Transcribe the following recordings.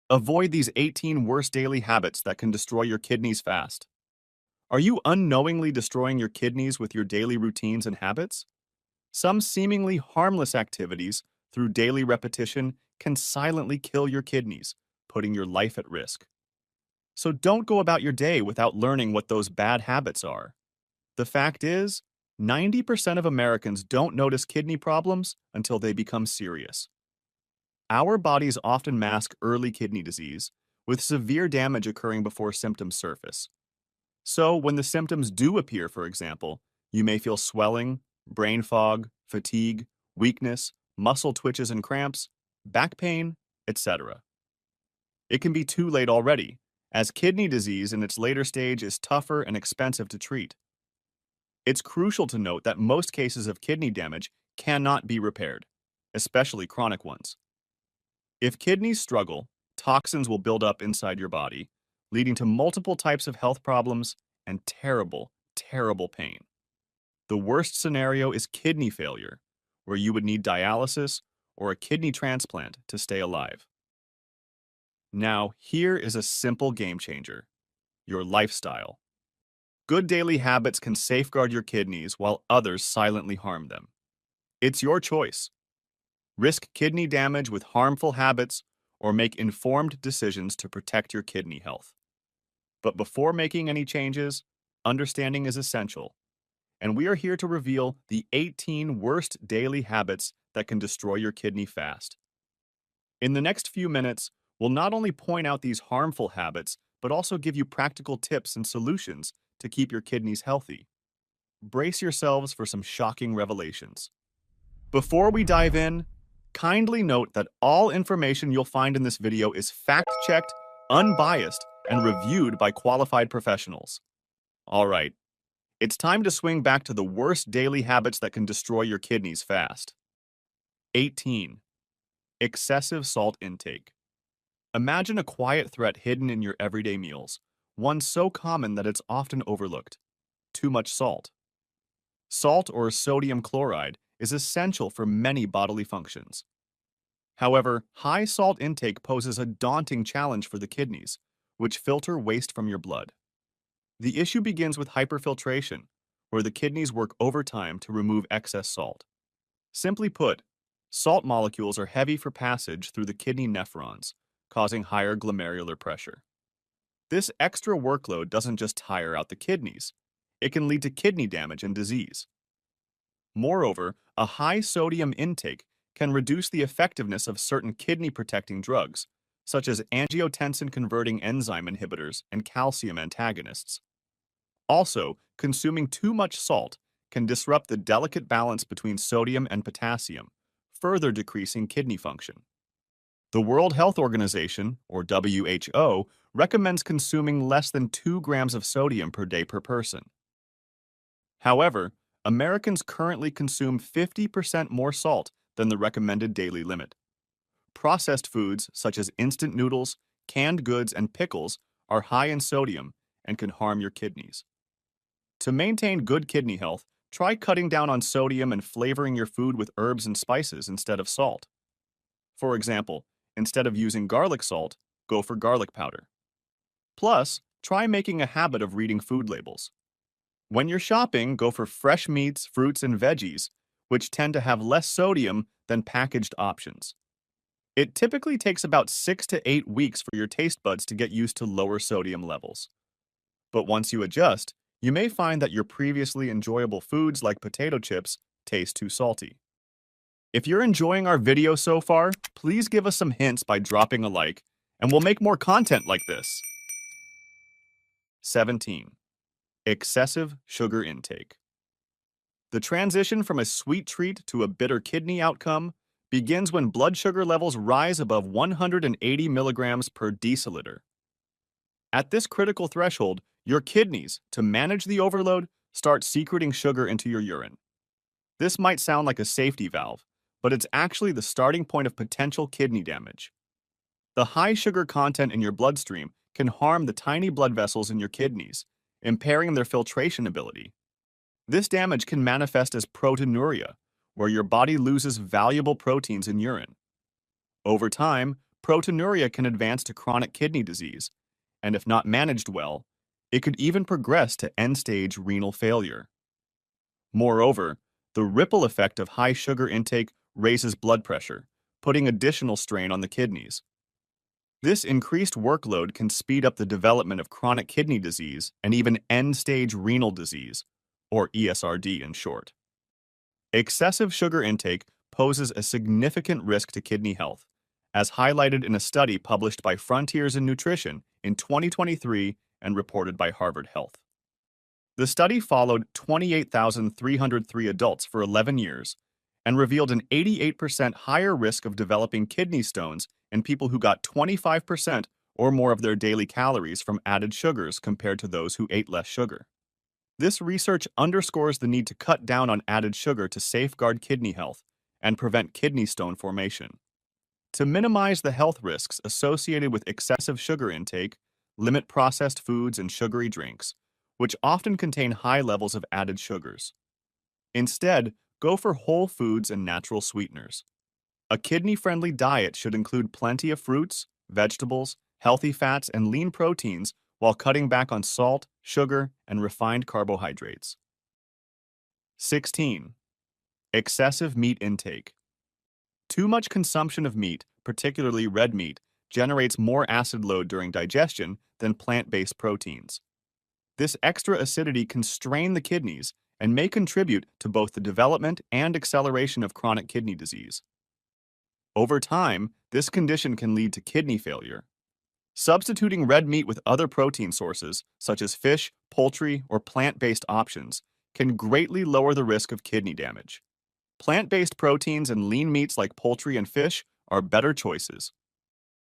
Avoid these 18 worst daily habits that can destroy your kidneys fast. Are you unknowingly destroying your kidneys with your daily routines and habits? Some seemingly harmless activities, through daily repetition, can silently kill your kidneys, putting your life at risk. So don't go about your day without learning what those bad habits are. The fact is, 90% of Americans don't notice kidney problems until they become serious. Our bodies often mask early kidney disease, with severe damage occurring before symptoms surface. So, when the symptoms do appear, for example, you may feel swelling, brain fog, fatigue, weakness, muscle twitches and cramps, back pain, etc. It can be too late already, as kidney disease in its later stage is tougher and expensive to treat. It's crucial to note that most cases of kidney damage cannot be repaired, especially chronic ones. If kidneys struggle, toxins will build up inside your body, leading to multiple types of health problems and terrible, terrible pain. The worst scenario is kidney failure, where you would need dialysis or a kidney transplant to stay alive. Now, here is a simple game changer: your lifestyle. Good daily habits can safeguard your kidneys while others silently harm them. It's your choice. Risk kidney damage with harmful habits or make informed decisions to protect your kidney health. But before making any changes, understanding is essential, and we are here to reveal the 18 worst daily habits that can destroy your kidney fast. In the next few minutes, we'll not only point out these harmful habits, but also give you practical tips and solutions to keep your kidneys healthy. Brace yourselves for some shocking revelations. Before we dive in, kindly note that all information you'll find in this video is fact-checked, unbiased, and reviewed by qualified professionals. All right, it's time to swing back to the worst daily habits that can destroy your kidneys fast. 18. Excessive salt intake. Imagine a quiet threat hidden in your everyday meals, one so common that it's often overlooked: too much salt. Salt, or sodium chloride, is essential for many bodily functions. However, high salt intake poses a daunting challenge for the kidneys, which filter waste from your blood. The issue begins with hyperfiltration, where the kidneys work overtime to remove excess salt. Simply put, salt molecules are heavy for passage through the kidney nephrons, causing higher glomerular pressure. This extra workload doesn't just tire out the kidneys, it can lead to kidney damage and disease. Moreover, a high sodium intake can reduce the effectiveness of certain kidney-protecting drugs, such as angiotensin-converting enzyme inhibitors and calcium antagonists. Also, consuming too much salt can disrupt the delicate balance between sodium and potassium, further decreasing kidney function. The World Health Organization, or WHO, recommends consuming less than 2 grams of sodium per day per person. However, Americans currently consume 50% more salt than the recommended daily limit. Processed foods such as instant noodles, canned goods, and pickles are high in sodium and can harm your kidneys. To maintain good kidney health, try cutting down on sodium and flavoring your food with herbs and spices instead of salt. For example, instead of using garlic salt, go for garlic powder. Plus, try making a habit of reading food labels. When you're shopping, go for fresh meats, fruits, and veggies, which tend to have less sodium than packaged options. It typically takes about 6 to 8 weeks for your taste buds to get used to lower sodium levels. But once you adjust, you may find that your previously enjoyable foods like potato chips taste too salty. If you're enjoying our video so far, please give us some hints by dropping a like, and we'll make more content like this. 17. Excessive sugar intake. The transition from a sweet treat to a bitter kidney outcome begins when blood sugar levels rise above 180 milligrams per deciliter. At this critical threshold, your kidneys, to manage the overload, start secreting sugar into your urine. This might sound like a safety valve, but it's actually the starting point of potential kidney damage. The high sugar content in your bloodstream can harm the tiny blood vessels in your kidneys, impairing their filtration ability. This damage can manifest as proteinuria, where your body loses valuable proteins in urine. Over time, proteinuria can advance to chronic kidney disease, and if not managed well, it could even progress to end-stage renal failure. Moreover, the ripple effect of high sugar intake raises blood pressure, putting additional strain on the kidneys. This increased workload can speed up the development of chronic kidney disease and even end-stage renal disease, or ESRD in short. Excessive sugar intake poses a significant risk to kidney health, as highlighted in a study published by Frontiers in Nutrition in 2023 and reported by Harvard Health. The study followed 28,303 adults for 11 years and revealed an 88% higher risk of developing kidney stones in people who got 25% or more of their daily calories from added sugars compared to those who ate less sugar. This research underscores the need to cut down on added sugar to safeguard kidney health and prevent kidney stone formation. To minimize the health risks associated with excessive sugar intake, limit processed foods and sugary drinks, which often contain high levels of added sugars. Instead, go for whole foods and natural sweeteners. A kidney-friendly diet should include plenty of fruits, vegetables, healthy fats, and lean proteins while cutting back on salt, sugar, and refined carbohydrates. 16. Excessive meat intake. Too much consumption of meat, particularly red meat, generates more acid load during digestion than plant-based proteins. This extra acidity can strain the kidneys and may contribute to both the development and acceleration of chronic kidney disease. Over time, this condition can lead to kidney failure. Substituting red meat with other protein sources, such as fish, poultry, or plant-based options, can greatly lower the risk of kidney damage. Plant-based proteins and lean meats like poultry and fish are better choices.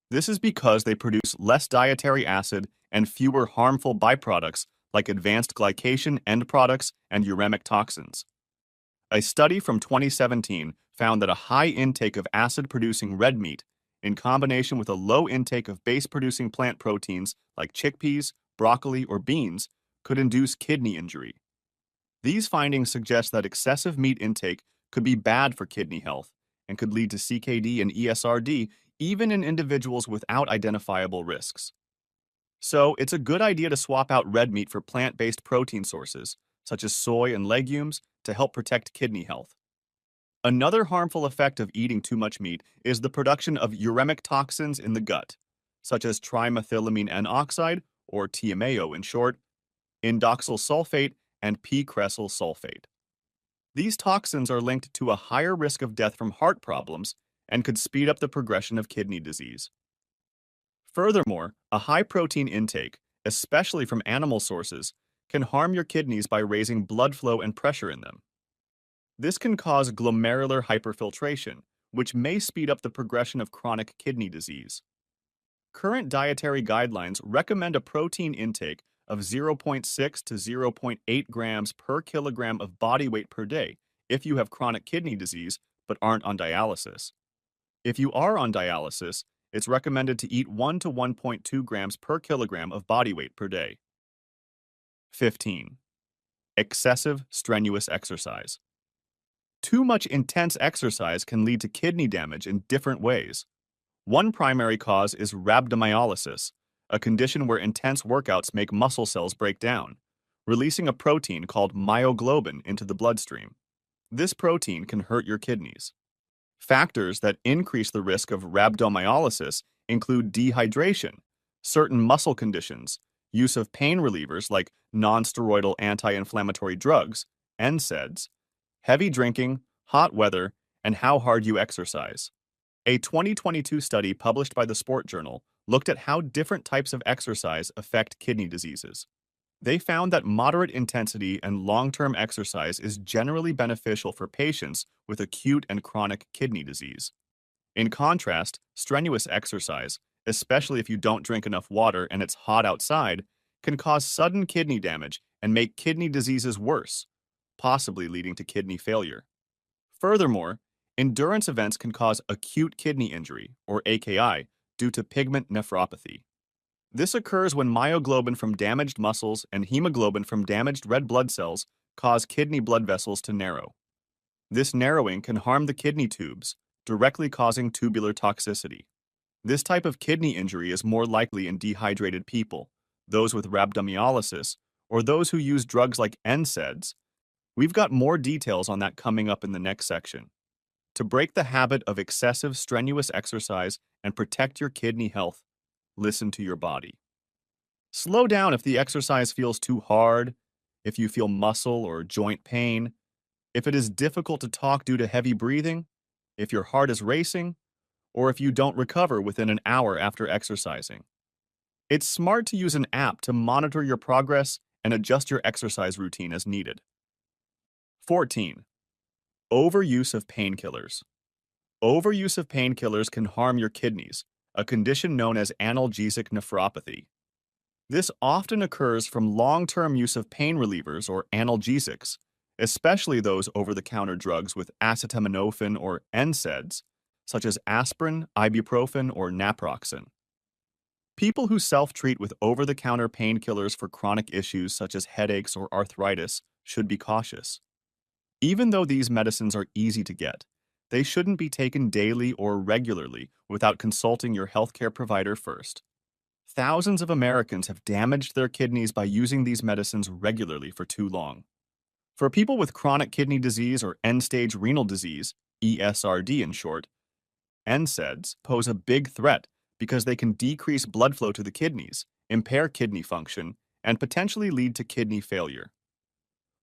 This is because they produce less dietary acid and fewer harmful byproducts like advanced glycation end products and uremic toxins. A study from 2017 found that a high intake of acid-producing red meat, in combination with a low intake of base-producing plant proteins like chickpeas, broccoli, or beans, could induce kidney injury. These findings suggest that excessive meat intake could be bad for kidney health and could lead to CKD and ESRD even in individuals without identifiable risks. So, it's a good idea to swap out red meat for plant-based protein sources, such as soy and legumes, to help protect kidney health. Another harmful effect of eating too much meat is the production of uremic toxins in the gut, such as trimethylamine N-oxide, or TMAO in short, indoxyl sulfate, and p-cresyl sulfate. These toxins are linked to a higher risk of death from heart problems and could speed up the progression of kidney disease. Furthermore, a high protein intake, especially from animal sources, can harm your kidneys by raising blood flow and pressure in them. This can cause glomerular hyperfiltration, which may speed up the progression of chronic kidney disease. Current dietary guidelines recommend a protein intake of 0.6 to 0.8 grams per kilogram of body weight per day if you have chronic kidney disease but aren't on dialysis. If you are on dialysis, it's recommended to eat 1 to 1.2 grams per kilogram of body weight per day. 15. Excessive strenuous exercise. Too much intense exercise can lead to kidney damage in different ways. One primary cause is rhabdomyolysis, a condition where intense workouts make muscle cells break down, releasing a protein called myoglobin into the bloodstream. This protein can hurt your kidneys. Factors that increase the risk of rhabdomyolysis include dehydration, certain muscle conditions, use of pain relievers like nonsteroidal anti-inflammatory drugs, NSAIDs, heavy drinking, hot weather, and how hard you exercise. A 2022 study published by the Sport Journal looked at how different types of exercise affect kidney diseases. They found that moderate intensity and long-term exercise is generally beneficial for patients with acute and chronic kidney disease. In contrast, strenuous exercise, especially if you don't drink enough water and it's hot outside, can cause sudden kidney damage and make kidney diseases worse, possibly leading to kidney failure. Furthermore, endurance events can cause acute kidney injury, or AKI, due to pigment nephropathy. This occurs when myoglobin from damaged muscles and hemoglobin from damaged red blood cells cause kidney blood vessels to narrow. This narrowing can harm the kidney tubes, directly causing tubular toxicity. This type of kidney injury is more likely in dehydrated people, those with rhabdomyolysis, or those who use drugs like NSAIDs. We've got more details on that coming up in the next section. To break the habit of excessive strenuous exercise and protect your kidney health, listen to your body. Slow down if the exercise feels too hard, if you feel muscle or joint pain, if it is difficult to talk due to heavy breathing, if your heart is racing, or if you don't recover within an hour after exercising. It's smart to use an app to monitor your progress and adjust your exercise routine as needed. 14. Overuse of painkillers. Overuse of painkillers can harm your kidneys, a condition known as analgesic nephropathy. This often occurs from long-term use of pain relievers or analgesics, especially those over-the-counter drugs with acetaminophen or NSAIDs, such as aspirin, ibuprofen, or naproxen. People who self-treat with over-the-counter painkillers for chronic issues such as headaches or arthritis should be cautious. Even though these medicines are easy to get, they shouldn't be taken daily or regularly without consulting your healthcare provider first. Thousands of Americans have damaged their kidneys by using these medicines regularly for too long. For people with chronic kidney disease or end-stage renal disease, ESRD in short, NSAIDs pose a big threat because they can decrease blood flow to the kidneys, impair kidney function, and potentially lead to kidney failure.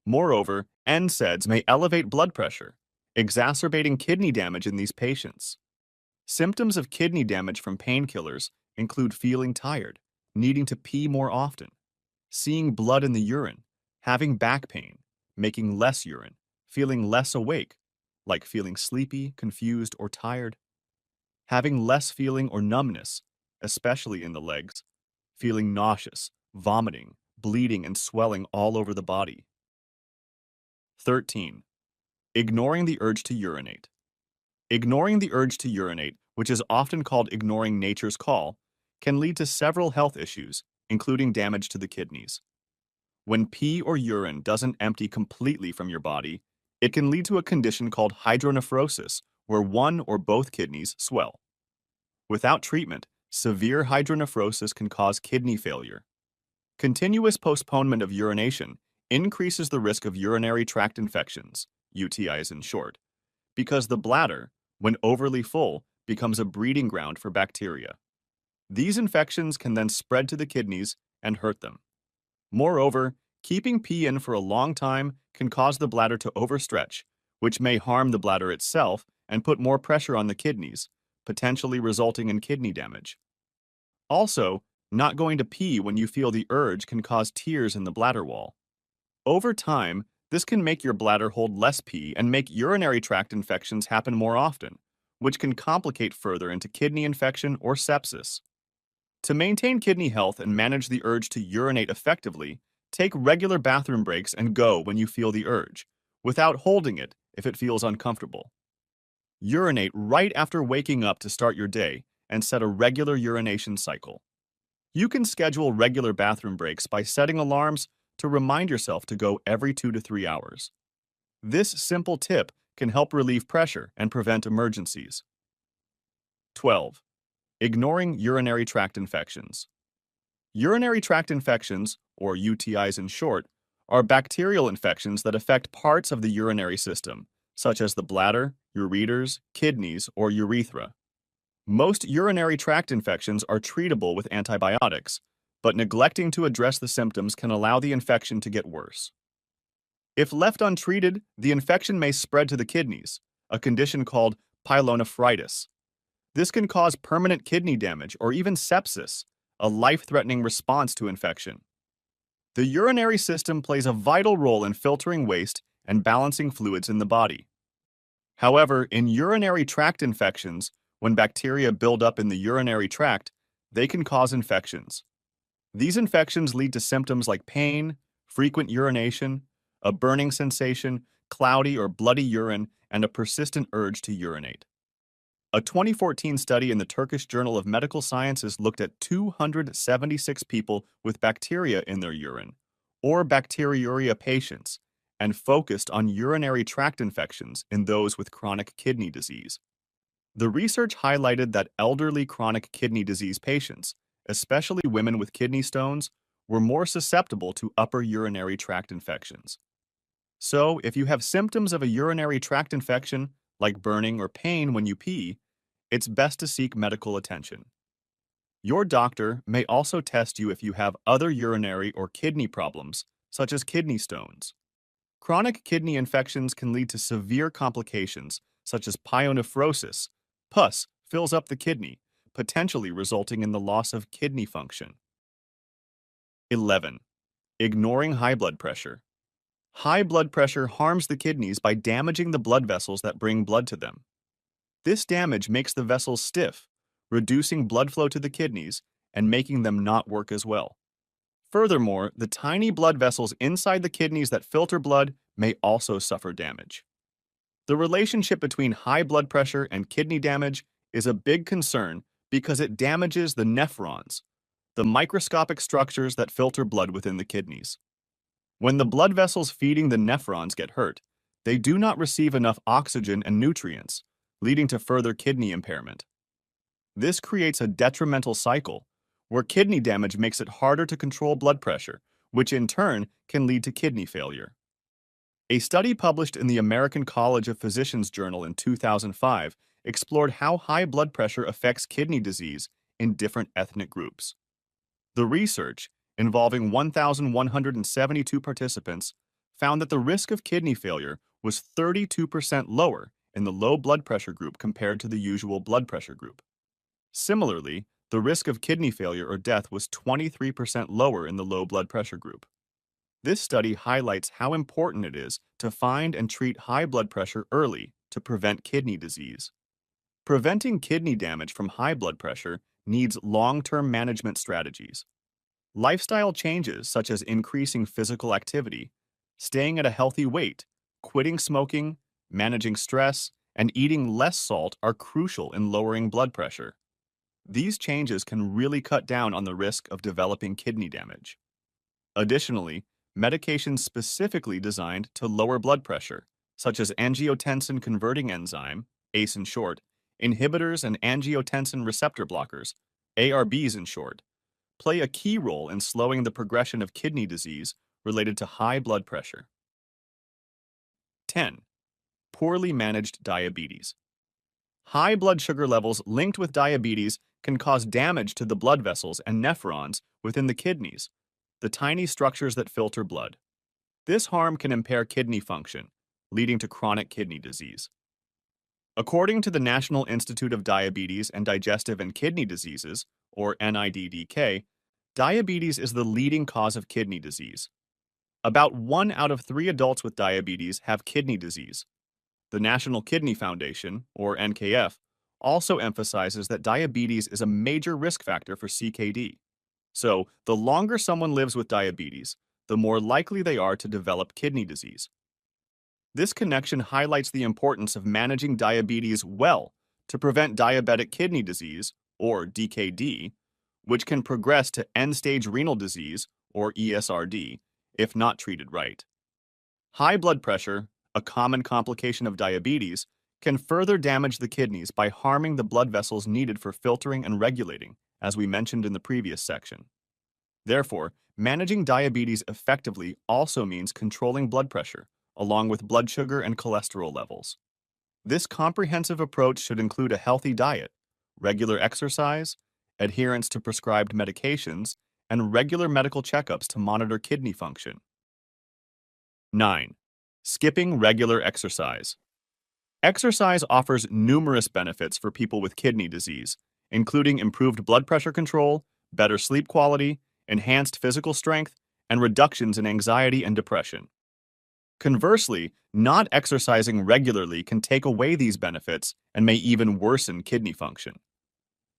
Moreover, NSAIDs may elevate blood pressure, exacerbating kidney damage in these patients. Symptoms of kidney damage from painkillers include feeling tired, needing to pee more often, seeing blood in the urine, having back pain, making less urine, feeling less awake, like feeling sleepy, confused, or tired, having less feeling or numbness, especially in the legs, feeling nauseous, vomiting, bleeding, and swelling all over the body. 13. Ignoring the urge to urinate. Ignoring the urge to urinate, which is often called ignoring nature's call, can lead to several health issues, including damage to the kidneys. When pee or urine doesn't empty completely from your body, it can lead to a condition called hydronephrosis, where one or both kidneys swell. Without treatment, severe hydronephrosis can cause kidney failure. Continuous postponement of urination increases the risk of urinary tract infections, UTIs in short, because the bladder, when overly full, becomes a breeding ground for bacteria. These infections can then spread to the kidneys and hurt them. Moreover, keeping pee in for a long time can cause the bladder to overstretch, which may harm the bladder itself and put more pressure on the kidneys, potentially resulting in kidney damage. Also, not going to pee when you feel the urge can cause tears in the bladder wall. Over time, this can make your bladder hold less pee and make urinary tract infections happen more often, which can complicate further into kidney infection or sepsis. To maintain kidney health and manage the urge to urinate effectively, take regular bathroom breaks and go when you feel the urge, without holding it if it feels uncomfortable. Urinate right after waking up to start your day and set a regular urination cycle. You can schedule regular bathroom breaks by setting alarms to remind yourself to go every 2 to 3 hours. This simple tip can help relieve pressure and prevent emergencies. 12. Ignoring urinary tract infections. Urinary tract infections, or UTIs in short, are bacterial infections that affect parts of the urinary system, such as the bladder, ureters, kidneys, or urethra. Most urinary tract infections are treatable with antibiotics, but neglecting to address the symptoms can allow the infection to get worse. If left untreated, the infection may spread to the kidneys, a condition called pyelonephritis. This can cause permanent kidney damage or even sepsis, a life-threatening response to infection. The urinary system plays a vital role in filtering waste and balancing fluids in the body. However, in urinary tract infections, when bacteria build up in the urinary tract, they can cause infections. These infections lead to symptoms like pain, frequent urination, a burning sensation, cloudy or bloody urine, and a persistent urge to urinate. A 2014 study in the Turkish Journal of Medical Sciences looked at 276 people with bacteria in their urine, or bacteriuria patients, and focused on urinary tract infections in those with chronic kidney disease. The research highlighted that elderly chronic kidney disease patients, especially women with kidney stones, were more susceptible to upper urinary tract infections. So, if you have symptoms of a urinary tract infection, like burning or pain when you pee, it's best to seek medical attention. Your doctor may also test you if you have other urinary or kidney problems, such as kidney stones. Chronic kidney infections can lead to severe complications, such as pyonephrosis. Pus fills up the kidney, potentially resulting in the loss of kidney function. 11. Ignoring high blood pressure. High blood pressure harms the kidneys by damaging the blood vessels that bring blood to them. This damage makes the vessels stiff, reducing blood flow to the kidneys and making them not work as well. Furthermore, the tiny blood vessels inside the kidneys that filter blood may also suffer damage. The relationship between high blood pressure and kidney damage is a big concern because it damages the nephrons, the microscopic structures that filter blood within the kidneys. When the blood vessels feeding the nephrons get hurt, they do not receive enough oxygen and nutrients, leading to further kidney impairment. This creates a detrimental cycle, where kidney damage makes it harder to control blood pressure, which in turn can lead to kidney failure. A study published in the American College of Physicians Journal in 2005 explored how high blood pressure affects kidney disease in different ethnic groups. The research, involving 1,172 participants, found that the risk of kidney failure was 32% lower in the low blood pressure group compared to the usual blood pressure group. Similarly, the risk of kidney failure or death was 23% lower in the low blood pressure group. This study highlights how important it is to find and treat high blood pressure early to prevent kidney disease. Preventing kidney damage from high blood pressure needs long-term management strategies. Lifestyle changes such as increasing physical activity, staying at a healthy weight, quitting smoking, managing stress, and eating less salt are crucial in lowering blood pressure. These changes can really cut down on the risk of developing kidney damage. Additionally, medications specifically designed to lower blood pressure, such as angiotensin converting enzyme, ACE in short, inhibitors and angiotensin receptor blockers, ARBs in short, play a key role in slowing the progression of kidney disease related to high blood pressure. 10. Poorly managed diabetes. High blood sugar levels linked with diabetes can cause damage to the blood vessels and nephrons within the kidneys, the tiny structures that filter blood. This harm can impair kidney function, leading to chronic kidney disease. According to the National Institute of Diabetes and Digestive and Kidney Diseases, or NIDDK, diabetes is the leading cause of kidney disease. About 1 out of 3 adults with diabetes have kidney disease. The National Kidney Foundation, or NKF, also emphasizes that diabetes is a major risk factor for CKD. So, the longer someone lives with diabetes, the more likely they are to develop kidney disease. This connection highlights the importance of managing diabetes well to prevent diabetic kidney disease, or DKD, which can progress to end-stage renal disease, or ESRD, if not treated right. High blood pressure, a common complication of diabetes, can further damage the kidneys by harming the blood vessels needed for filtering and regulating, as we mentioned in the previous section. Therefore, managing diabetes effectively also means controlling blood pressure, along with blood sugar and cholesterol levels. This comprehensive approach should include a healthy diet, regular exercise, adherence to prescribed medications, and regular medical checkups to monitor kidney function. 9. Skipping regular exercise. Exercise offers numerous benefits for people with kidney disease, including improved blood pressure control, better sleep quality, enhanced physical strength, and reductions in anxiety and depression. Conversely, not exercising regularly can take away these benefits and may even worsen kidney function.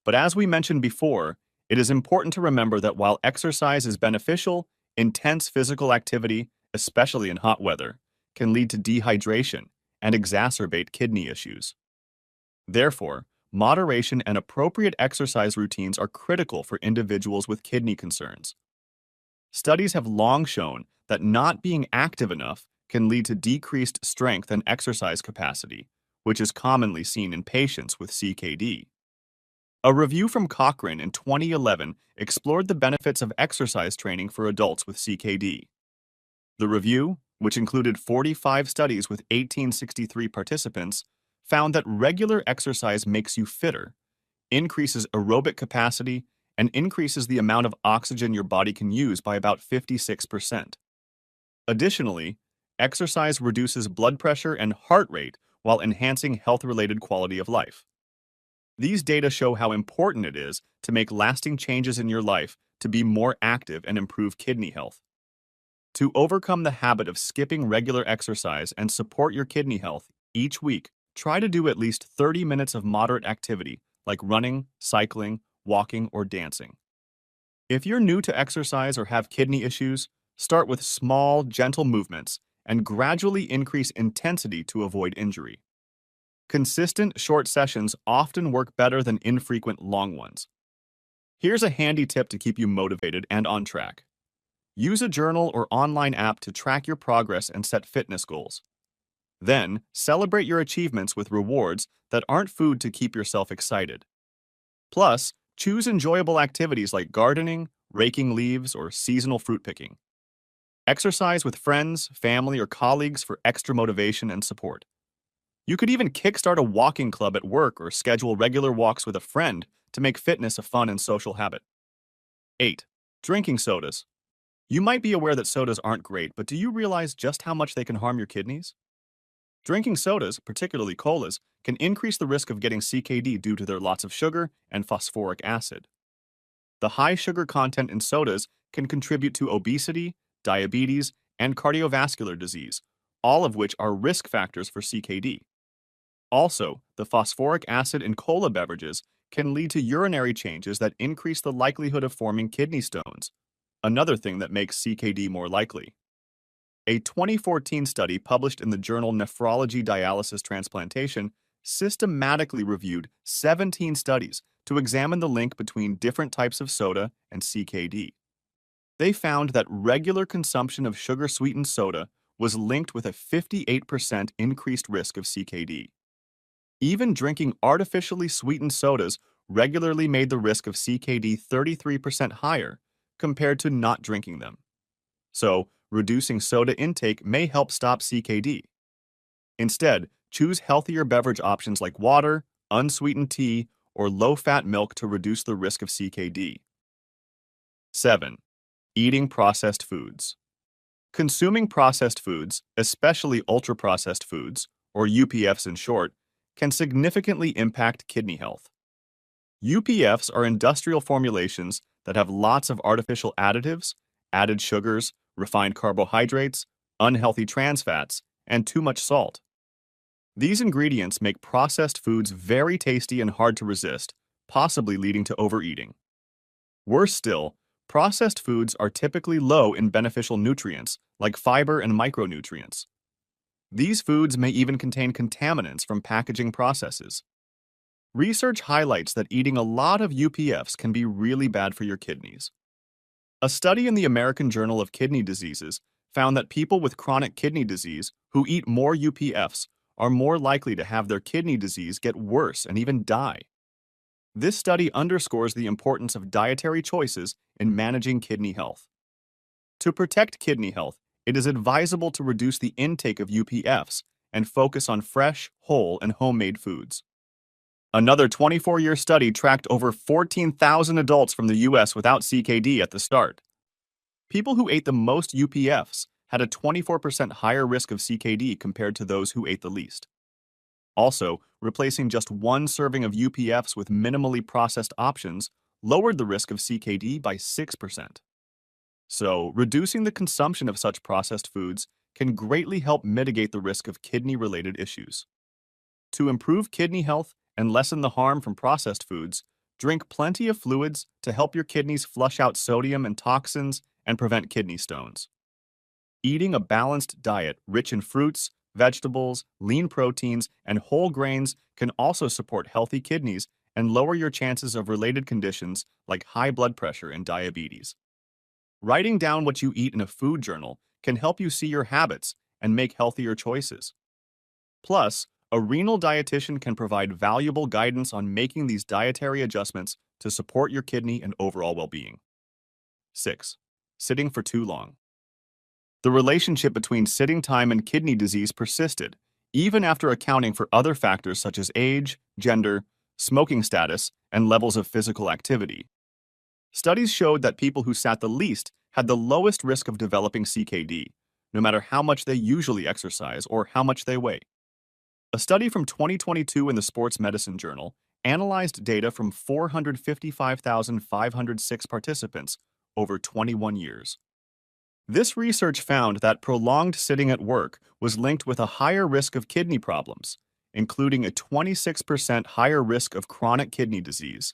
But as we mentioned before, it is important to remember that while exercise is beneficial, intense physical activity, especially in hot weather, can lead to dehydration and exacerbate kidney issues. Therefore, moderation and appropriate exercise routines are critical for individuals with kidney concerns. Studies have long shown that not being active enough can lead to decreased strength and exercise capacity, which is commonly seen in patients with CKD. A review from Cochrane in 2011 explored the benefits of exercise training for adults with CKD. The review, which included 45 studies with 1863 participants, found that regular exercise makes you fitter, increases aerobic capacity, and increases the amount of oxygen your body can use by about 56%. Additionally, exercise reduces blood pressure and heart rate while enhancing health-related quality of life. These data show how important it is to make lasting changes in your life to be more active and improve kidney health. To overcome the habit of skipping regular exercise and support your kidney health each week, try to do at least 30 minutes of moderate activity like running, cycling, walking, or dancing. If you're new to exercise or have kidney issues, start with small, gentle movements and gradually increase intensity to avoid injury. Consistent, short sessions often work better than infrequent, long ones. Here's a handy tip to keep you motivated and on track. Use a journal or online app to track your progress and set fitness goals. Then, celebrate your achievements with rewards that aren't food to keep yourself excited. Plus, choose enjoyable activities like gardening, raking leaves, or seasonal fruit picking. Exercise with friends, family, or colleagues for extra motivation and support. You could even kickstart a walking club at work or schedule regular walks with a friend to make fitness a fun and social habit. 8. Drinking sodas. You might be aware that sodas aren't great, but do you realize just how much they can harm your kidneys? Drinking sodas, particularly colas, can increase the risk of getting CKD due to their lots of sugar and phosphoric acid. The high sugar content in sodas can contribute to obesity, diabetes, and cardiovascular disease, all of which are risk factors for CKD. Also, the phosphoric acid in cola beverages can lead to urinary changes that increase the likelihood of forming kidney stones, another thing that makes CKD more likely. A 2014 study published in the journal Nephrology Dialysis Transplantation systematically reviewed 17 studies to examine the link between different types of soda and CKD. They found that regular consumption of sugar-sweetened soda was linked with a 58% increased risk of CKD. Even drinking artificially sweetened sodas regularly made the risk of CKD 33% higher compared to not drinking them. So, reducing soda intake may help stop CKD. Instead, choose healthier beverage options like water, unsweetened tea, or low-fat milk to reduce the risk of CKD. 7. Eating processed foods. Consuming processed foods, especially ultra-processed foods, or UPFs in short, can significantly impact kidney health. UPFs are industrial formulations that have lots of artificial additives, added sugars, refined carbohydrates, unhealthy trans fats, and too much salt. These ingredients make processed foods very tasty and hard to resist, possibly leading to overeating. Worse still, processed foods are typically low in beneficial nutrients like fiber and micronutrients. These foods may even contain contaminants from packaging processes. Research highlights that eating a lot of UPFs can be really bad for your kidneys. A study in the American Journal of Kidney Diseases found that people with chronic kidney disease who eat more UPFs are more likely to have their kidney disease get worse and even die. This study underscores the importance of dietary choices in managing kidney health. To protect kidney health, it is advisable to reduce the intake of UPFs and focus on fresh, whole, and homemade foods. Another 24-year study tracked over 14,000 adults from the U.S. without CKD at the start. People who ate the most UPFs had a 24% higher risk of CKD compared to those who ate the least. Also, replacing just one serving of UPFs with minimally processed options lowered the risk of CKD by 6%. So, reducing the consumption of such processed foods can greatly help mitigate the risk of kidney-related issues. To improve kidney health and lessen the harm from processed foods, drink plenty of fluids to help your kidneys flush out sodium and toxins and prevent kidney stones. Eating a balanced diet rich in fruits, vegetables, lean proteins, and whole grains can also support healthy kidneys and lower your chances of related conditions like high blood pressure and diabetes. Writing down what you eat in a food journal can help you see your habits and make healthier choices. Plus, A renal dietitian can provide valuable guidance on making these dietary adjustments to support your kidney and overall well-being. 6. Sitting for too long. The relationship between sitting time and kidney disease persisted, even after accounting for other factors such as age, gender, smoking status, and levels of physical activity. Studies showed that people who sat the least had the lowest risk of developing CKD, no matter how much they usually exercise or how much they weigh. A study from 2022 in the Sports Medicine Journal analyzed data from 455,506 participants over 21 years. This research found that prolonged sitting at work was linked with a higher risk of kidney problems, including a 26% higher risk of chronic kidney disease,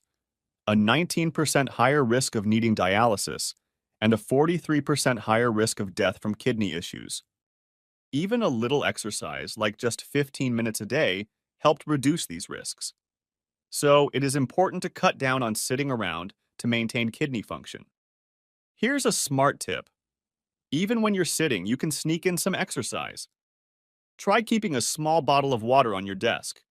a 19% higher risk of needing dialysis, and a 43% higher risk of death from kidney issues. Even a little exercise, like just 15 minutes a day, helped reduce these risks. So it is important to cut down on sitting around to maintain kidney function. Here's a smart tip. Even when you're sitting, you can sneak in some exercise. Try keeping a small bottle of water on your desk.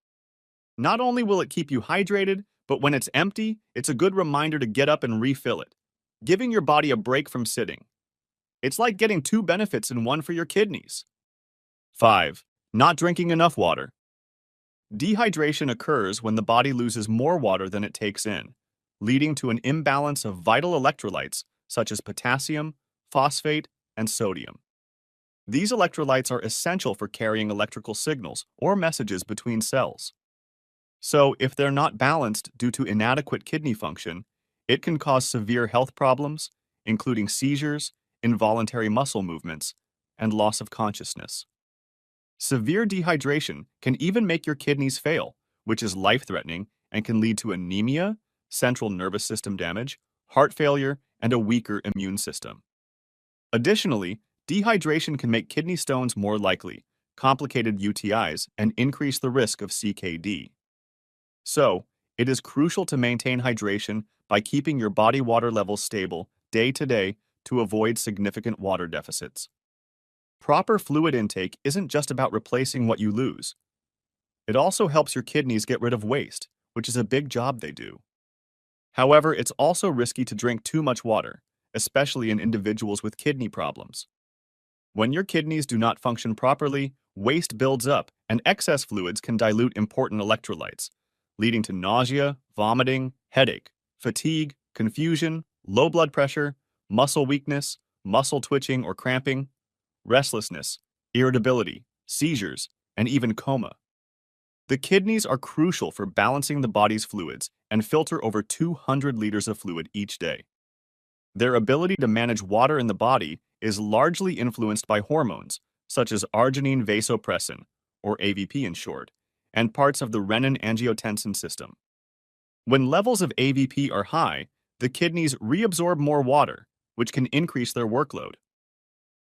Not only will it keep you hydrated, but when it's empty, it's a good reminder to get up and refill it, giving your body a break from sitting. It's like getting two benefits in one for your kidneys. 5. Not drinking enough water. Dehydration occurs when the body loses more water than it takes in, leading to an imbalance of vital electrolytes such as potassium, phosphate, and sodium. These electrolytes are essential for carrying electrical signals or messages between cells. So, if they're not balanced due to inadequate kidney function, it can cause severe health problems, including seizures, involuntary muscle movements, and loss of consciousness. Severe dehydration can even make your kidneys fail, which is life-threatening and can lead to anemia, central nervous system damage, heart failure, and a weaker immune system. Additionally, dehydration can make kidney stones more likely, complicated UTIs, and increase the risk of CKD. So, it is crucial to maintain hydration by keeping your body water levels stable day to day to avoid significant water deficits. Proper fluid intake isn't just about replacing what you lose. It also helps your kidneys get rid of waste, which is a big job they do. However, it's also risky to drink too much water, especially in individuals with kidney problems. When your kidneys do not function properly, waste builds up and excess fluids can dilute important electrolytes, leading to nausea, vomiting, headache, fatigue, confusion, low blood pressure, muscle weakness, muscle twitching or cramping, restlessness, irritability, seizures, and even coma. The kidneys are crucial for balancing the body's fluids and filter over 200 liters of fluid each day. Their ability to manage water in the body is largely influenced by hormones, such as arginine vasopressin, or AVP in short, and parts of the renin-angiotensin system. When levels of AVP are high, the kidneys reabsorb more water, which can increase their workload.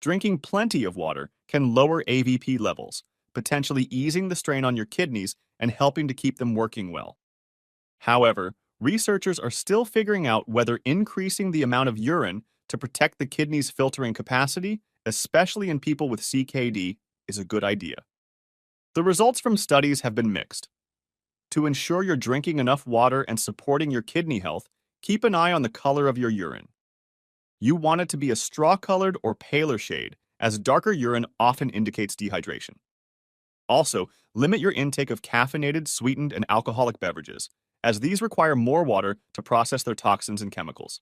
Drinking plenty of water can lower AVP levels, potentially easing the strain on your kidneys and helping to keep them working well. However, researchers are still figuring out whether increasing the amount of urine to protect the kidney's filtering capacity, especially in people with CKD, is a good idea. The results from studies have been mixed. To ensure you're drinking enough water and supporting your kidney health, keep an eye on the color of your urine. You want it to be a straw-colored or paler shade, as darker urine often indicates dehydration. Also, limit your intake of caffeinated, sweetened, and alcoholic beverages, as these require more water to process their toxins and chemicals.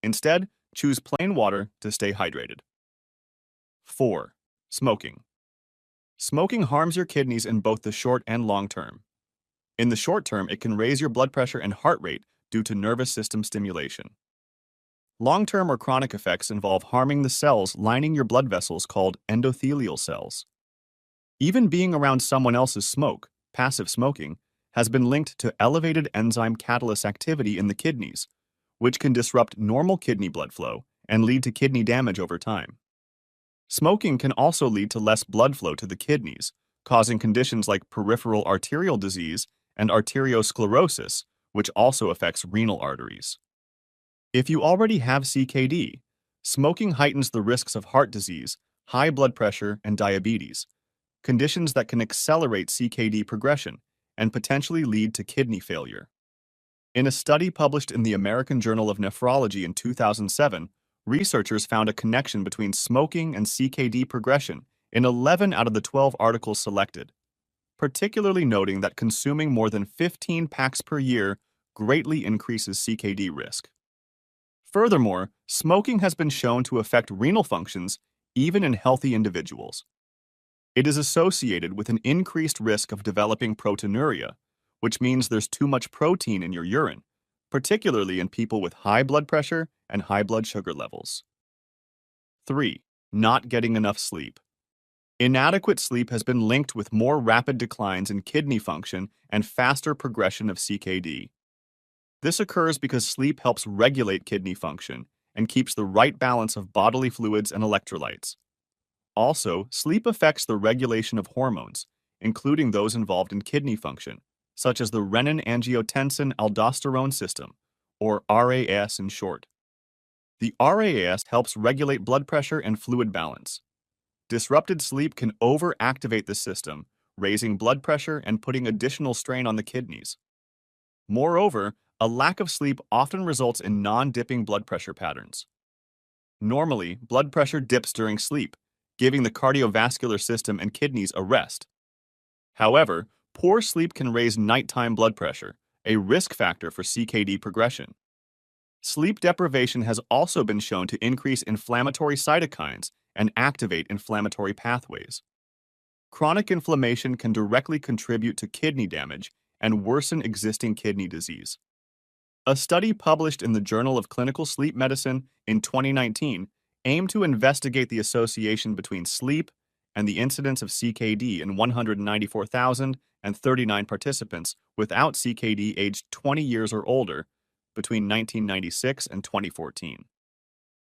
Instead, choose plain water to stay hydrated. 4. Smoking. Smoking harms your kidneys in both the short and long term. In the short term, it can raise your blood pressure and heart rate due to nervous system stimulation. Long-term or chronic effects involve harming the cells lining your blood vessels called endothelial cells. Even being around someone else's smoke, passive smoking, has been linked to elevated enzyme catalyst activity in the kidneys, which can disrupt normal kidney blood flow and lead to kidney damage over time. Smoking can also lead to less blood flow to the kidneys, causing conditions like peripheral arterial disease and arteriosclerosis, which also affects renal arteries. If you already have CKD, smoking heightens the risks of heart disease, high blood pressure, and diabetes, conditions that can accelerate CKD progression and potentially lead to kidney failure. In a study published in the American Journal of Nephrology in 2007, researchers found a connection between smoking and CKD progression in 11 out of the 12 articles selected, particularly noting that consuming more than 15 packs per year greatly increases CKD risk. Furthermore, smoking has been shown to affect renal functions even in healthy individuals. It is associated with an increased risk of developing proteinuria, which means there's too much protein in your urine, particularly in people with high blood pressure and high blood sugar levels. 3. Not getting enough sleep. Inadequate sleep has been linked with more rapid declines in kidney function and faster progression of CKD. This occurs because sleep helps regulate kidney function and keeps the right balance of bodily fluids and electrolytes. Also, sleep affects the regulation of hormones, including those involved in kidney function, such as the renin-angiotensin-aldosterone system, or RAS in short. The RAS helps regulate blood pressure and fluid balance. Disrupted sleep can overactivate the system, raising blood pressure and putting additional strain on the kidneys. Moreover, a lack of sleep often results in non-dipping blood pressure patterns. Normally, blood pressure dips during sleep, giving the cardiovascular system and kidneys a rest. However, poor sleep can raise nighttime blood pressure, a risk factor for CKD progression. Sleep deprivation has also been shown to increase inflammatory cytokines and activate inflammatory pathways. Chronic inflammation can directly contribute to kidney damage and worsen existing kidney disease. A study published in the Journal of Clinical Sleep Medicine in 2019 aimed to investigate the association between sleep and the incidence of CKD in 194,039 participants without CKD aged 20 years or older between 1996 and 2014.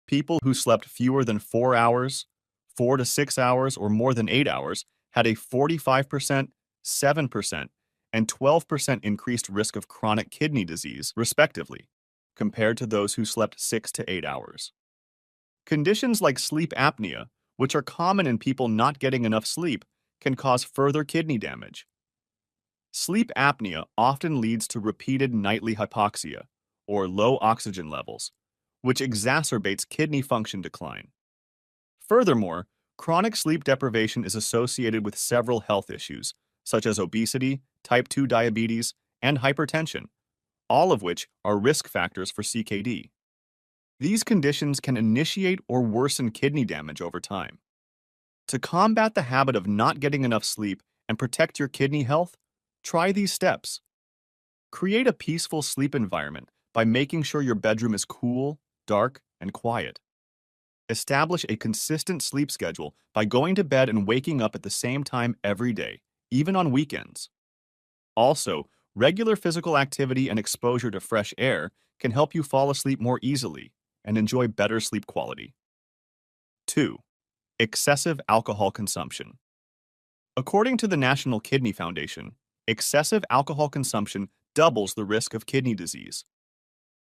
People who slept fewer than 4 hours, 4 to 6 hours, or more than 8 hours had a 45%, 7%, and 12% increased risk of chronic kidney disease, respectively, compared to those who slept 6 to 8 hours. Conditions like sleep apnea, which are common in people not getting enough sleep, can cause further kidney damage. Sleep apnea often leads to repeated nightly hypoxia, or low oxygen levels, which exacerbates kidney function decline. Furthermore, chronic sleep deprivation is associated with several health issues, such as obesity, type 2 diabetes, and hypertension, all of which are risk factors for CKD. These conditions can initiate or worsen kidney damage over time. To combat the habit of not getting enough sleep and protect your kidney health, try these steps. Create a peaceful sleep environment by making sure your bedroom is cool, dark, and quiet. Establish a consistent sleep schedule by going to bed and waking up at the same time every day, even on weekends. Also, regular physical activity and exposure to fresh air can help you fall asleep more easily and enjoy better sleep quality. 2. Excessive alcohol consumption. According to the National Kidney Foundation, excessive alcohol consumption doubles the risk of kidney disease.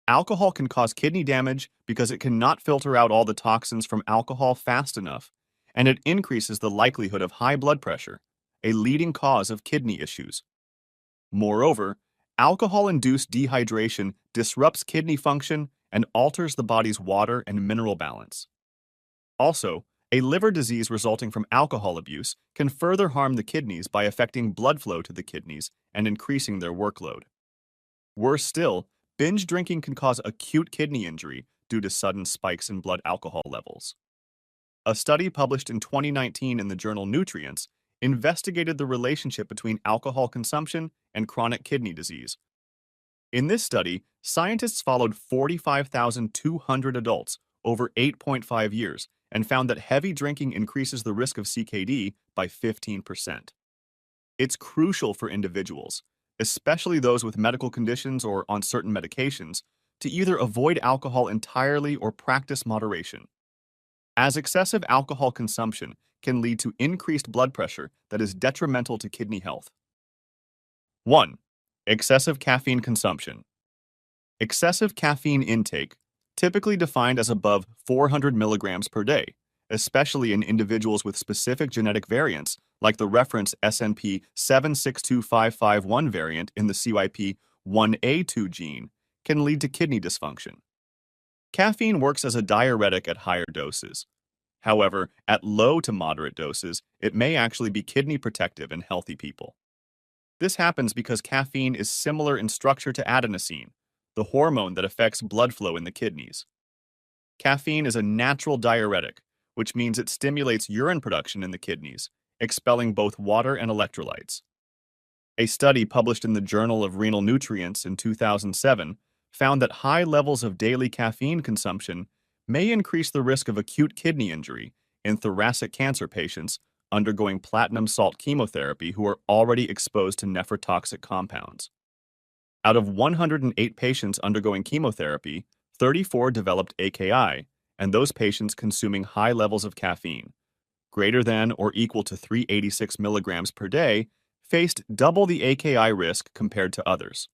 Alcohol can cause kidney damage because it cannot filter out all the toxins from alcohol fast enough, and it increases the likelihood of high blood pressure, a leading cause of kidney issues. Moreover, alcohol-induced dehydration disrupts kidney function and alters the body's water and mineral balance. Also, a liver disease resulting from alcohol abuse can further harm the kidneys by affecting blood flow to the kidneys and increasing their workload. Worse still, binge drinking can cause acute kidney injury due to sudden spikes in blood alcohol levels. A study published in 2019 in the journal Nutrients investigated the relationship between alcohol consumption and chronic kidney disease. In this study, scientists followed 45,200 adults over 8.5 years and found that heavy drinking increases the risk of CKD by 15%. It's crucial for individuals, especially those with medical conditions or on certain medications, to either avoid alcohol entirely or practice moderation, as excessive alcohol consumption can lead to increased blood pressure that is detrimental to kidney health. 1. Excessive caffeine consumption. Excessive caffeine intake, typically defined as above 400 milligrams per day, especially in individuals with specific genetic variants, like the reference SNP 762551 variant in the CYP1A2 gene, can lead to kidney dysfunction. Caffeine works as a diuretic at higher doses. However, at low to moderate doses, it may actually be kidney protective in healthy people. This happens because caffeine is similar in structure to adenosine, the hormone that affects blood flow in the kidneys. Caffeine is a natural diuretic, which means it stimulates urine production in the kidneys, expelling both water and electrolytes. A study published in the Journal of Renal Nutrients in 2007 found that high levels of daily caffeine consumption may increase the risk of acute kidney injury in thoracic cancer patients undergoing platinum salt chemotherapy who are already exposed to nephrotoxic compounds. Out of 108 patients undergoing chemotherapy, 34 developed AKI, and those patients consuming high levels of caffeine, greater than or equal to 386 milligrams per day, faced double the AKI risk compared to others.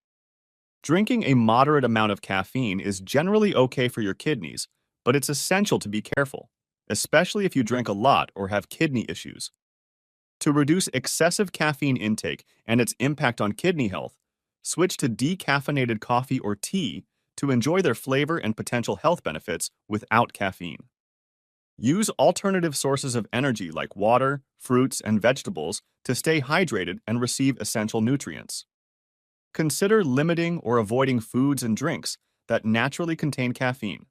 Drinking a moderate amount of caffeine is generally okay for your kidneys, but it's essential to be careful, especially if you drink a lot or have kidney issues. To reduce excessive caffeine intake and its impact on kidney health, switch to decaffeinated coffee or tea to enjoy their flavor and potential health benefits without caffeine. Use alternative sources of energy like water, fruits, and vegetables to stay hydrated and receive essential nutrients. Consider limiting or avoiding foods and drinks that naturally contain caffeine.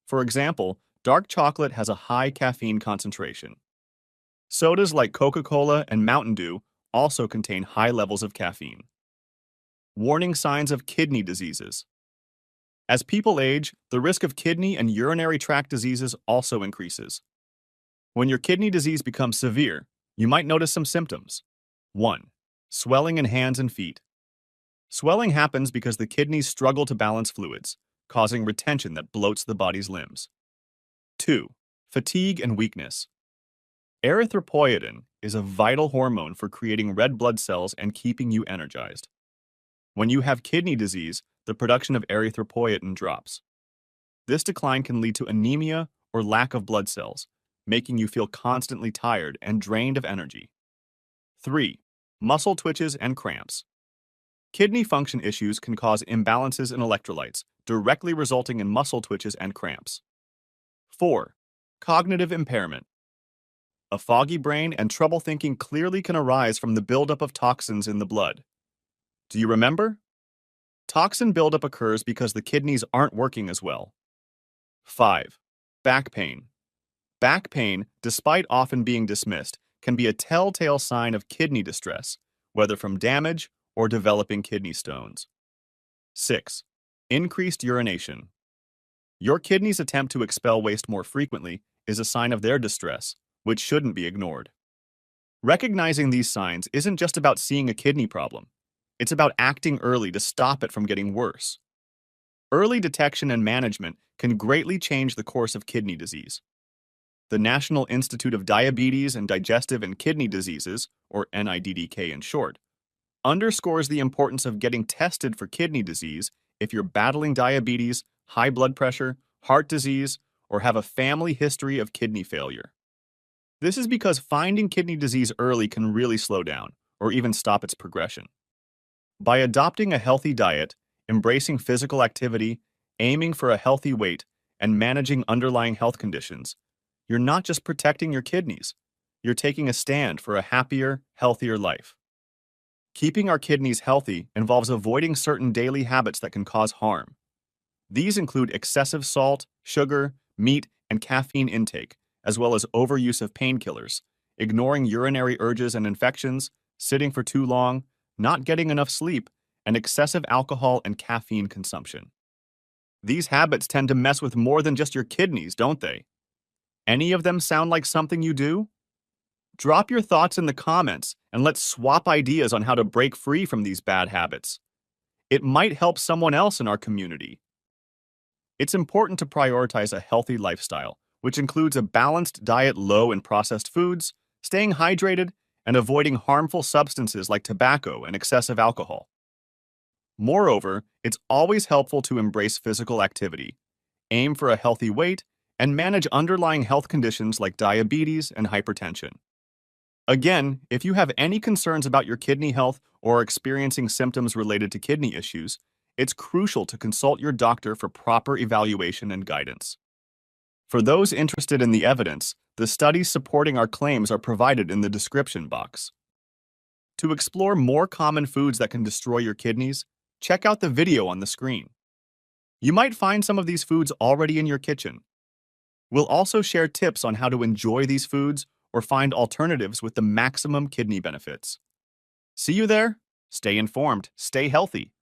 For example, dark chocolate has a high caffeine concentration. Sodas like Coca-Cola and Mountain Dew also contain high levels of caffeine. Warning signs of kidney diseases. As people age, the risk of kidney and urinary tract diseases also increases. When your kidney disease becomes severe, you might notice some symptoms. 1. Swelling in hands and feet. Swelling happens because the kidneys struggle to balance fluids, causing retention that bloats the body's limbs. 2. Fatigue and weakness. Erythropoietin is a vital hormone for creating red blood cells and keeping you energized. When you have kidney disease, the production of erythropoietin drops. This decline can lead to anemia or lack of blood cells, making you feel constantly tired and drained of energy. 3. Muscle twitches and cramps. Kidney function issues can cause imbalances in electrolytes, directly resulting in muscle twitches and cramps. 4. Cognitive impairment. A foggy brain and trouble thinking clearly can arise from the buildup of toxins in the blood. Do you remember? Toxin buildup occurs because the kidneys aren't working as well. 5. Back pain. Back pain, despite often being dismissed, can be a telltale sign of kidney distress, whether from damage or developing kidney stones. 6. Increased urination. Your kidneys' attempt to expel waste more frequently is a sign of their distress, which shouldn't be ignored. Recognizing these signs isn't just about seeing a kidney problem. It's about acting early to stop it from getting worse. Early detection and management can greatly change the course of kidney disease. The National Institute of Diabetes and Digestive and Kidney Diseases, or NIDDK in short, underscores the importance of getting tested for kidney disease if you're battling diabetes, high blood pressure, heart disease, or have a family history of kidney failure. This is because finding kidney disease early can really slow down, or even stop its progression. By adopting a healthy diet, embracing physical activity, aiming for a healthy weight, and managing underlying health conditions, you're not just protecting your kidneys, you're taking a stand for a happier, healthier life. Keeping our kidneys healthy involves avoiding certain daily habits that can cause harm. These include excessive salt, sugar, meat, and caffeine intake, as well as overuse of painkillers, ignoring urinary urges and infections, sitting for too long, not getting enough sleep, and excessive alcohol and caffeine consumption. These habits tend to mess with more than just your kidneys, don't they? Any of them sound like something you do? Drop your thoughts in the comments and let's swap ideas on how to break free from these bad habits. It might help someone else in our community. It's important to prioritize a healthy lifestyle, which includes a balanced diet low in processed foods, staying hydrated, and avoiding harmful substances like tobacco and excessive alcohol. Moreover, it's always helpful to embrace physical activity, aim for a healthy weight, and manage underlying health conditions like diabetes and hypertension. Again, if you have any concerns about your kidney health or are experiencing symptoms related to kidney issues, it's crucial to consult your doctor for proper evaluation and guidance. For those interested in the evidence, the studies supporting our claims are provided in the description box. To explore more common foods that can destroy your kidneys, check out the video on the screen. You might find some of these foods already in your kitchen. We'll also share tips on how to enjoy these foods or find alternatives with the maximum kidney benefits. See you there. Stay informed, stay healthy,